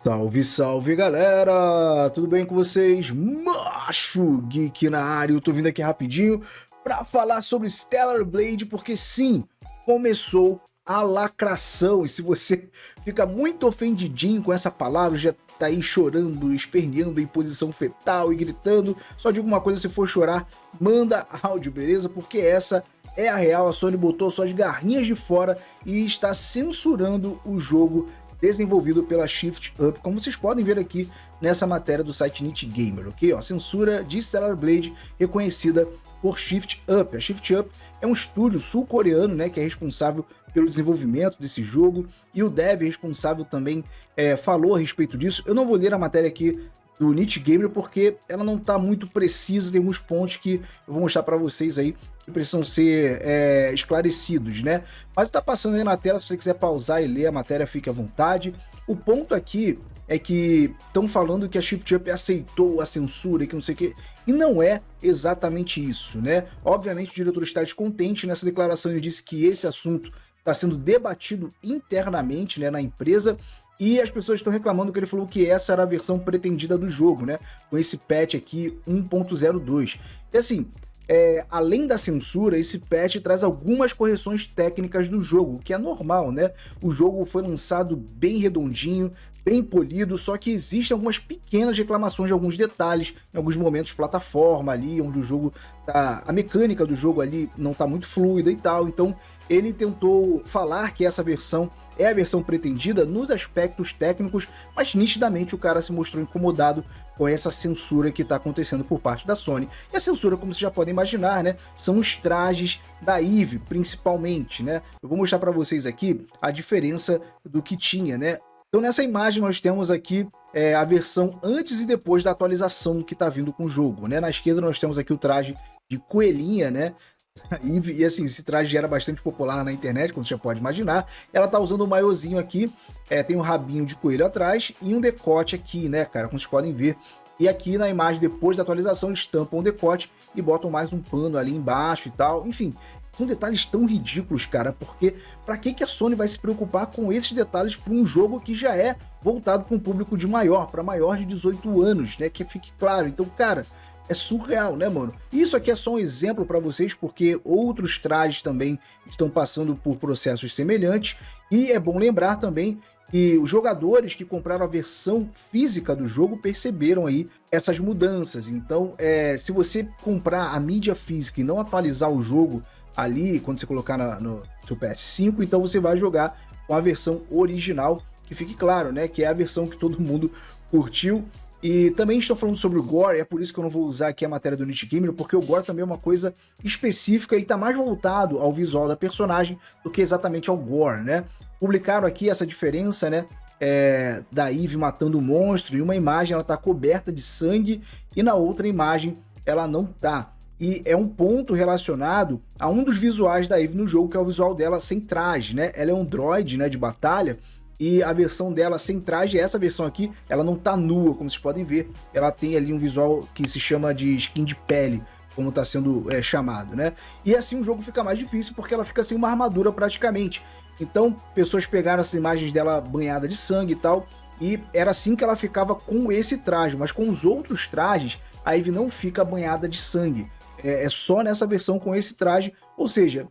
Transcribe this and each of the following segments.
Salve, salve galera! Tudo bem com vocês? Macho Geek na área. Eu tô vindo aqui rapidinho pra falar sobre Stellar Blade, porque sim, começou a lacração. E se você fica muito ofendidinho com essa palavra, já tá aí chorando, esperneando em posição fetal e gritando, só digo uma coisa: se for chorar, manda áudio, beleza? Porque essa é a real. A Sony botou suas garrinhas de fora e está censurando o jogo desenvolvido pela Shift Up, como vocês podem ver aqui nessa matéria do site Nit Gamer, ok? Ó, censura de Stellar Blade reconhecida por Shift Up. A Shift Up é um estúdio sul-coreano, né, que é responsável pelo desenvolvimento desse jogo, e o dev responsável também falou a respeito disso. Eu não vou ler a matéria aqui do Nit Gamer porque ela não está muito precisa, tem alguns pontos que eu vou mostrar para vocês aí que precisam ser esclarecidos, né? Mas está passando aí na tela, se você quiser pausar e ler a matéria, fique à vontade. O ponto aqui é que estão falando que a Shift Up aceitou a censura e que não sei o quê, e não é exatamente isso, né? Obviamente o diretor está descontente. Nessa declaração ele disse que esse assunto está sendo debatido internamente, né, na empresa, e as pessoas estão reclamando que ele falou que essa era a versão pretendida do jogo, né, com esse patch aqui 1.02. E assim, além da censura, esse patch traz algumas correções técnicas do jogo, o que é normal, né? O jogo foi lançado bem redondinho, bem polido, só que existem algumas pequenas reclamações de alguns detalhes, em alguns momentos plataforma ali, onde o jogo tá, a mecânica do jogo ali não tá muito fluida e tal. Então ele tentou falar que essa versão é a versão pretendida nos aspectos técnicos, mas nitidamente o cara se mostrou incomodado com essa censura que está acontecendo por parte da Sony. E a censura, como vocês já podem imaginar, né, são os trajes da Eve, principalmente, né? Eu vou mostrar para vocês aqui a diferença do que tinha, né? Então nessa imagem nós temos aqui a versão antes e depois da atualização que está vindo com o jogo, né? Na esquerda nós temos aqui o traje de coelhinha, né? E assim, esse traje era bastante popular na internet, como você já pode imaginar. Ela tá usando um maiozinho aqui, tem um rabinho de coelho atrás e um decote aqui, né, cara, como vocês podem ver. E aqui na imagem, depois da atualização, eles tampam o decote e botam mais um pano ali embaixo e tal. Enfim, são detalhes tão ridículos, cara, porque pra que a Sony vai se preocupar com esses detalhes para um jogo que já é voltado para um público de maior, para maior de 18 anos, né, que fique claro. Então, cara, é surreal, né, mano? Isso aqui é só um exemplo para vocês, porque outros trajes também estão passando por processos semelhantes. E é bom lembrar também que os jogadores que compraram a versão física do jogo perceberam aí essas mudanças. Então, se você comprar a mídia física e não atualizar o jogo ali, quando você colocar no seu PS5, então você vai jogar com a versão original, que fique claro, né, que é a versão que todo mundo curtiu. E também estão falando sobre o gore, é por isso que eu não vou usar aqui a matéria do Nit Gamer, porque o gore também é uma coisa específica e está mais voltado ao visual da personagem do que exatamente ao gore, né? Publicaram aqui essa diferença, né, da Eve matando o monstro, e uma imagem ela tá coberta de sangue e na outra imagem ela não tá. E é um ponto relacionado a um dos visuais da Eve no jogo, que é o visual dela sem traje, né? Ela é um droid, né, de batalha, e a versão dela sem traje, essa versão aqui, ela não tá nua, como vocês podem ver. Ela tem ali um visual que se chama de skin de pele, como tá sendo chamado, né? E assim o jogo fica mais difícil, porque ela fica sem uma armadura praticamente. Então, pessoas pegaram essas imagens dela banhada de sangue e tal, e era assim que ela ficava com esse traje, mas com os outros trajes, a Eve não fica banhada de sangue. É só nessa versão com esse traje, ou seja,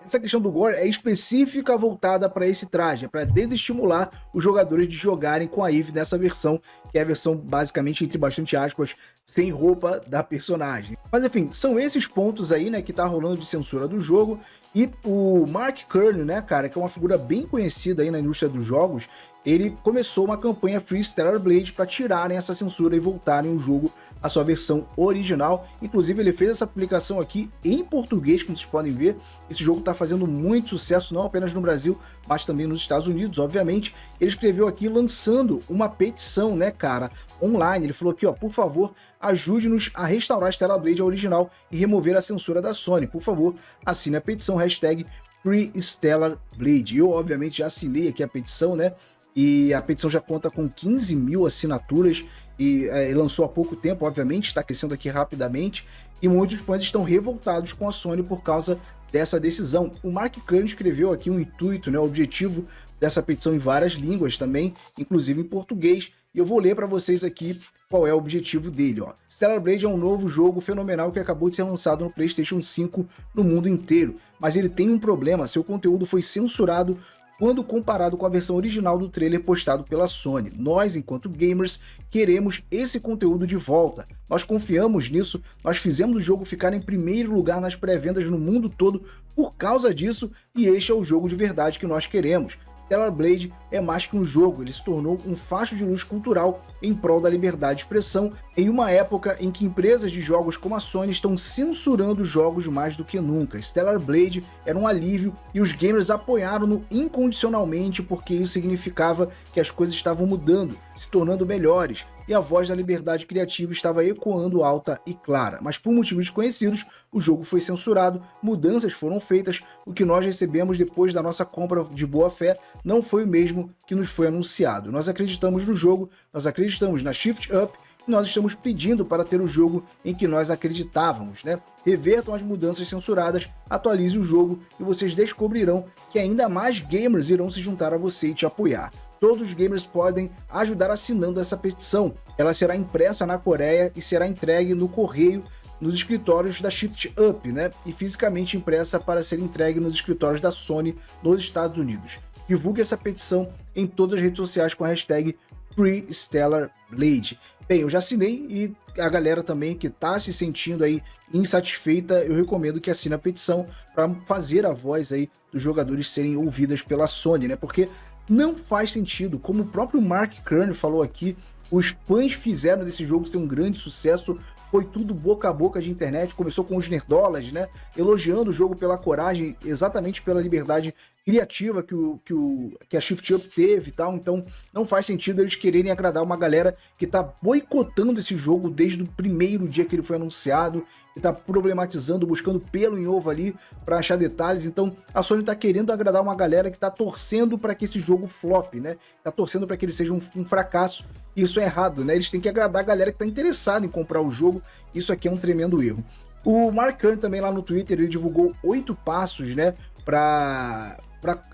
essa questão do gore é específica voltada para esse traje, é para desestimular os jogadores de jogarem com a Eve nessa versão, que é a versão basicamente, entre bastante aspas, sem roupa da personagem. Mas enfim, são esses pontos aí, né, que tá rolando de censura do jogo. E o Mark Cerny, né, cara, que é uma figura bem conhecida aí na indústria dos jogos, ele começou uma campanha Free Stellar Blade para tirarem essa censura e voltarem o jogo à sua versão original. Inclusive ele fez essa publicação aqui em português, como vocês podem ver. Esse jogo está fazendo muito sucesso, não apenas no Brasil, mas também nos Estados Unidos, obviamente. Ele escreveu aqui lançando uma petição, né, cara, online. Ele falou aqui, ó, por favor, ajude-nos a restaurar Stellar Blade original e remover a censura da Sony. Por favor, assine a petição, hashtag Free Stellar Blade. Eu, obviamente, já assinei aqui a petição, né? E a petição já conta com 15 mil assinaturas e lançou há pouco tempo, obviamente, está crescendo aqui rapidamente, e muitos fãs estão revoltados com a Sony por causa dessa decisão. O Mark Kern escreveu aqui um intuito, né, o objetivo dessa petição em várias línguas também, inclusive em português, e eu vou ler para vocês aqui qual é o objetivo dele. Ó. Stellar Blade é um novo jogo fenomenal que acabou de ser lançado no PlayStation 5 no mundo inteiro, mas ele tem um problema: seu conteúdo foi censurado quando comparado com a versão original do trailer postado pela Sony. Nós, enquanto gamers, queremos esse conteúdo de volta. Nós confiamos nisso, nós fizemos o jogo ficar em primeiro lugar nas pré-vendas no mundo todo por causa disso, e este é o jogo de verdade que nós queremos. Stellar Blade é mais que um jogo, ele se tornou um facho de luz cultural em prol da liberdade de expressão, em uma época em que empresas de jogos como a Sony estão censurando jogos mais do que nunca. Stellar Blade era um alívio e os gamers apoiaram-no incondicionalmente, porque isso significava que as coisas estavam mudando, se tornando melhores, e a voz da liberdade criativa estava ecoando alta e clara. Mas por motivos desconhecidos, o jogo foi censurado, mudanças foram feitas, o que nós recebemos depois da nossa compra de boa fé não foi o mesmo que nos foi anunciado. Nós acreditamos no jogo, nós acreditamos na Shift Up, e nós estamos pedindo para ter o jogo em que nós acreditávamos, né? Revertam as mudanças censuradas, atualize o jogo e vocês descobrirão que ainda mais gamers irão se juntar a você e te apoiar. Todos os gamers podem ajudar assinando essa petição. Ela será impressa na Coreia e será entregue no correio nos escritórios da Shift Up, né? E fisicamente impressa para ser entregue nos escritórios da Sony nos Estados Unidos. Divulgue essa petição em todas as redes sociais com a hashtag FreeStellarBlade. Bem, eu já assinei e a galera também que está se sentindo aí insatisfeita, eu recomendo que assine a petição para fazer a voz aí dos jogadores serem ouvidas pela Sony, né? Porque não faz sentido, como o próprio Mark Kern falou aqui, os fãs fizeram desse jogo ter um grande sucesso, foi tudo boca a boca de internet, começou com os nerdolas, né, elogiando o jogo pela coragem, exatamente pela liberdade criativa que a Shift Up teve e tal. Então não faz sentido eles quererem agradar uma galera que tá boicotando esse jogo desde o primeiro dia que ele foi anunciado, que tá problematizando, buscando pelo em ovo ali para achar detalhes. Então a Sony tá querendo agradar uma galera que tá torcendo para que esse jogo flop, né, tá torcendo para que ele seja um fracasso. Isso é errado, né, eles têm que agradar a galera que tá interessada em comprar o jogo. Isso aqui é um tremendo erro. O Mark Kern também lá no Twitter, ele divulgou 8 passos, né, para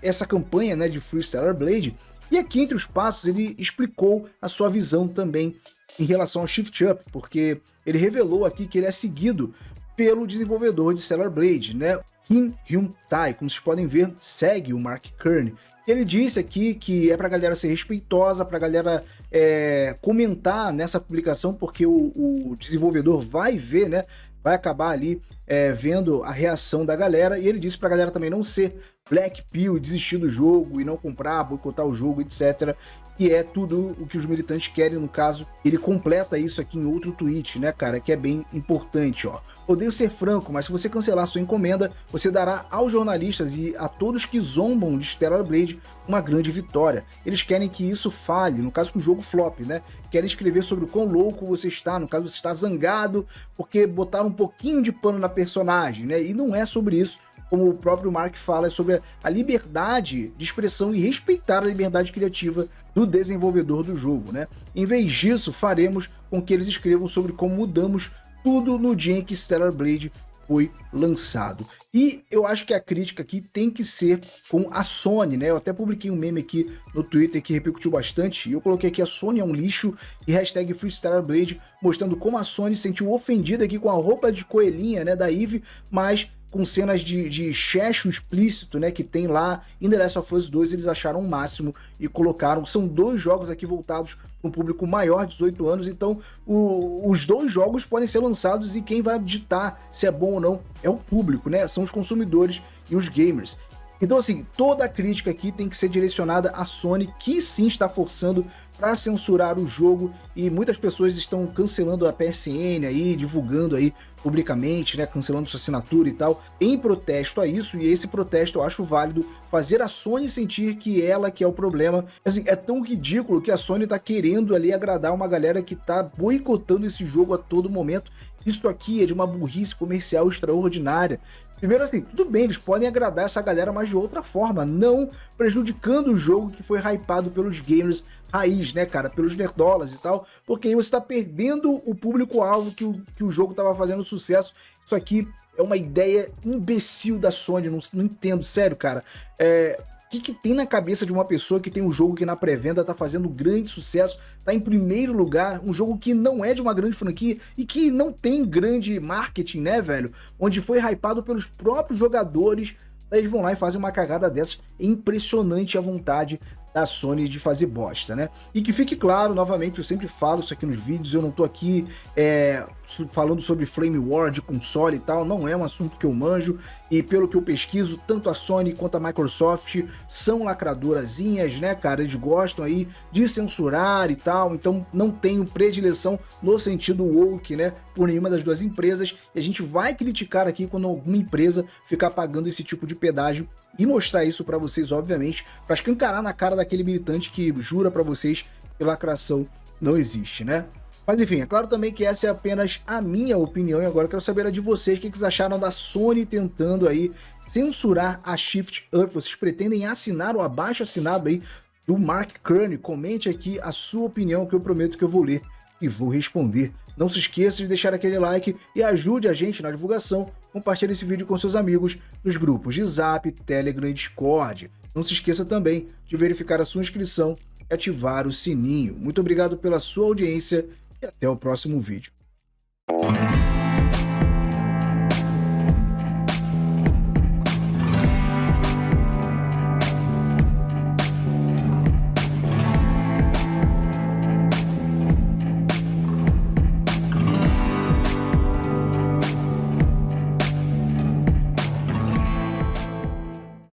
essa campanha, né, de Free Stellar Blade, e aqui entre os passos ele explicou a sua visão também em relação ao Shift Up, porque ele revelou aqui que ele é seguido pelo desenvolvedor de Stellar Blade, né, Kim Hyun-tae, como vocês podem ver, segue o Mark Kern. Ele disse aqui que é pra galera ser respeitosa, pra galera comentar nessa publicação, porque o desenvolvedor vai ver, né, vai acabar ali vendo a reação da galera, e ele disse pra galera também não ser Black Pill, desistir do jogo e não comprar, boicotar o jogo, etc. E é tudo o que os militantes querem, no caso. Ele completa isso aqui em outro tweet, né, cara, que é bem importante, ó. Odeio ser franco, mas se você cancelar sua encomenda, você dará aos jornalistas e a todos que zombam de Stellar Blade uma grande vitória. Eles querem que isso falhe, no caso que o jogo flop, né? Querem escrever sobre o quão louco você está, no caso você está zangado porque botaram um pouquinho de pano na personagem, né? E não é sobre isso. Como o próprio Mark fala, é sobre a liberdade de expressão e respeitar a liberdade criativa do desenvolvedor do jogo, né? Em vez disso, faremos com que eles escrevam sobre como mudamos tudo no dia em que Stellar Blade foi lançado. E eu acho que a crítica aqui tem que ser com a Sony, né? Eu até publiquei um meme aqui no Twitter que repercutiu bastante, e eu coloquei aqui: a Sony é um lixo, e hashtag FreeStellarBlade, mostrando como a Sony se sentiu ofendida aqui com a roupa de coelhinha, né, da Eve, mas com cenas de checho explícito, né, que tem lá em The Last of Us 2, eles acharam o máximo e colocaram. São 2 jogos aqui voltados para um público maior de 18 anos, então os 2 jogos podem ser lançados e quem vai ditar se é bom ou não é o público, né, são os consumidores e os gamers. Então assim, toda a crítica aqui tem que ser direcionada à Sony, que sim está forçando para censurar o jogo, e muitas pessoas estão cancelando a PSN aí, divulgando aí publicamente, né, cancelando sua assinatura e tal, em protesto a isso. E esse protesto eu acho válido, fazer a Sony sentir que ela que é o problema. Assim, é tão ridículo que a Sony tá querendo ali agradar uma galera que tá boicotando esse jogo a todo momento. Isso aqui é de uma burrice comercial extraordinária. Primeiro assim, tudo bem, eles podem agradar essa galera, mas de outra forma, não prejudicando o jogo que foi hypado pelos gamers raiz, né, cara, pelos nerdolas e tal, porque aí você tá perdendo o público-alvo que o jogo tava fazendo sucesso. Isso aqui é uma ideia imbecil da Sony, não entendo, sério, cara. O que tem na cabeça de uma pessoa que tem um jogo que na pré-venda tá fazendo grande sucesso, tá em primeiro lugar, um jogo que não é de uma grande franquia e que não tem grande marketing, né, velho? Onde foi hypado pelos próprios jogadores, daí eles vão lá e fazem uma cagada dessas. É impressionante a vontade da Sony de fazer bosta, né? E que fique claro, novamente, eu sempre falo isso aqui nos vídeos, eu não tô aqui falando sobre Flame War de console e tal, não é um assunto que eu manjo, e pelo que eu pesquiso, tanto a Sony quanto a Microsoft são lacradorazinhas, né, cara? Eles gostam aí de censurar e tal, então não tenho predileção no sentido woke, né, por nenhuma das duas empresas, e a gente vai criticar aqui quando alguma empresa ficar pagando esse tipo de pedágio e mostrar isso pra vocês, obviamente, pra escancarar na cara daquele militante que jura pra vocês que lacração não existe, né? Mas enfim, é claro também que essa é apenas a minha opinião e agora eu quero saber a de vocês, o que vocês acharam da Sony tentando aí censurar a Shift Up. Vocês pretendem assinar o abaixo assinado aí do Mark Cerny? Comente aqui a sua opinião que eu prometo que eu vou ler e vou responder. Não se esqueça de deixar aquele like e ajude a gente na divulgação. Compartilhe esse vídeo com seus amigos nos grupos de Zap, Telegram e Discord. Não se esqueça também de verificar a sua inscrição e ativar o sininho. Muito obrigado pela sua audiência e até o próximo vídeo.